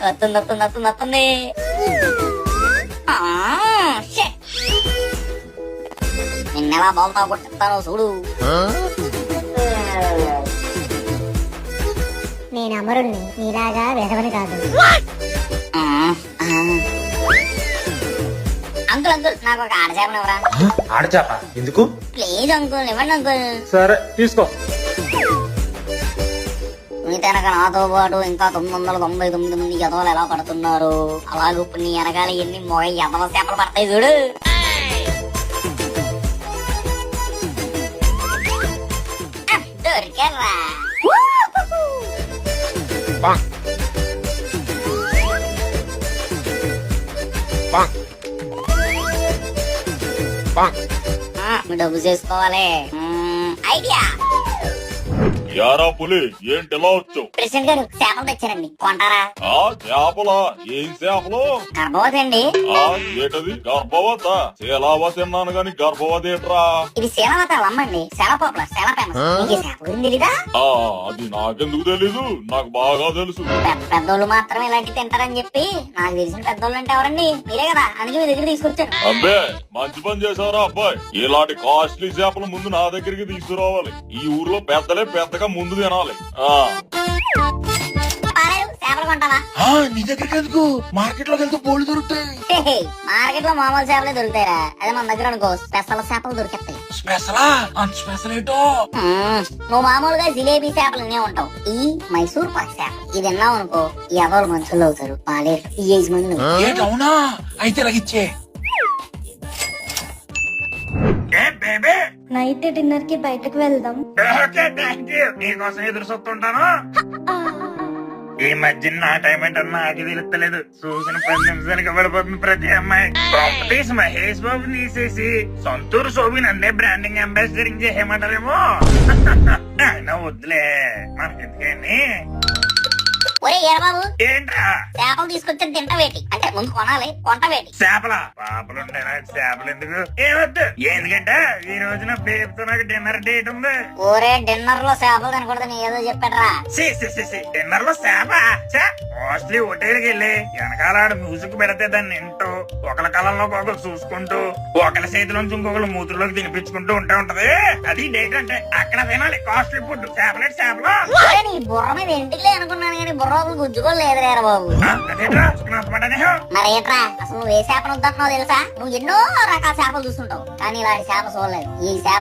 వస్తుంది వస్తుంది వస్తుంది వస్తుంది. నిన్నెలా బోల్తా కొట్టిస్తానో చూడు. నేను అమరుణ్ణి, నీలాగా వెధవని కాదు. అంకుల్ అంకుల్ నాకు ఒక ఆడచేపనివ్వరా? ఆడచాప ఎందుకు? ప్లీజ్ అంకుల్ ఇవ్వండి అంకుల్. సరే తీసుకో. నీ వెనక నాతో పాటు ఇంకా 999 మంది ఎదవలు ఎలా పడుతున్నారు, అలాగే ఇప్పుడు నీ వెనకాల ఎన్ని మొగ ఎదవ చేపలు పడతాయి చూడు. దొరికారా? డబ్బు చేసుకోవాలి. ఐడియా. యారా పులి ఏంటి ఎలా వచ్చావు? ప్రెసిడెంట్ గారు చేపలు తెచ్చారండి, కొంటారా? ఆ చేపలా? ఏం చేపలు? గర్భవతి అండి. ఏటది గర్భవత? శీలావతి అన్నాను గాని గర్భవతి ఏట్రా? ఇది శీలావతి అమ్మండి, శీల పాపులర్, శీల ఫేమస్. మీకు చేప గురించి తెలీదా? అది నాకెందుకు తెలీదు, నాకు బాగా తెలుసు. పెద్దోళ్ళు మాత్రమే ఇలాంటి తింటారని చెప్పి నాకు తెలిసిన పెద్దోళ్ళు అంటే ఎవరండి? మీరే కదా, అందుకే మీ దగ్గర తీసుకొచ్చాను. అబ్బే మంచి పని చేశారా అబ్బాయి. ఇలాంటి కాస్ట్లీ చేపలు ముందు నా దగ్గరికి తీసుకురావాలి. ఈ ఊర్లో పెద్దలే పెద్దగా ముందు తినాలి. చేపలు కొంటావా? నీ దగ్గరికి ఎందుకు? మార్కెట్ లోకి వెళ్తే బోల్డ్ దొరుకుతాయి. మార్కెట్ లో మామూలు చేపలే దొరుకుతాయిరా, అదే మన దగ్గర అనుకో స్పెషల్ చేపలు దొరికేస్తాయి. స్పెషలా? అంత స్పెషల్ ఏంటో? నువ్వు మామూలుగా జిలేబీ చేపలు అనే ఉంటావు. ఈ మైసూర్ పాక్ చేప ఇది విన్నావు అనుకో, ఎవరు మనుషులు అవుతారు. పాలేరు ఈ ఏజ్ మంది. అవునా? అయితే లగిచ్చే. నైట్ డిన్నర్ కి బయటకు వెళ్దాం. నీకోసం ఎదురు చూస్తుంటాను. ఈ మధ్య నా టైం అంటే నాకు తెలుస్తలేదు. చూసిన 10 నిమిషాలకి పడిపోతుంది ప్రతి అమ్మాయి. కాంపిటీషన్ మహేష్ బాబు తీసేసి సొంతూరు శోభి నన్నే బ్రాండింగ్ అంబాసిడరింగ్ చేసేయమంటారేమో. అయినా వద్దులే మనకెందుకని. ఒరే ఏరబాబు, ఏంట్రా చేపలు తీసుకొచ్చి తింటవేటి? అంటే ముందు కొనాలి, కొంటవేటి? చేపల పాపలుండే నాకు చేపలు ఎందుకు? ఏమొద్దు. ఎందుకంటే ఈ రోజున బేబుతో నాకు డిన్నర్ డేట్ ఉంది. ఊరే డిన్నర్ లో చేపలు తినకూడదని ఏదో చెప్పాడరా. డిన్నర్ లో చేప? మోస్ట్లీ హోటల్కి వెళ్ళి వెనకాల మ్యూజిక్ పెడితే దాన్ని వింటూ ఒకళ్ళ కళల్లో ఒకరు చూసుకుంటూ ఒకళ్ళ చేతిలోంచి ఇంకొకరు మూతుల్లోకి తినిపించుకుంటూ ఉంటది. అది డేట్ అంటే అక్కడ తినాలి కాస్ట్లీ ఫుడ్. చేపలేట్ చేపలు. నీ బుర్ర మీద ఇంటికి అనుకున్నాను కానీ బుర్ర గుజ్జుకోలేదురా బాబు. మరి ఏంట్రా అసలు నువ్వు ఏ చేపను వద్దంటున్నావు తెలుసా? నువ్వు ఎన్నో రకాల చేపలు చూస్తుంటావు కానీ ఇలాంటి చేప చూడలేదు. ఈ చేప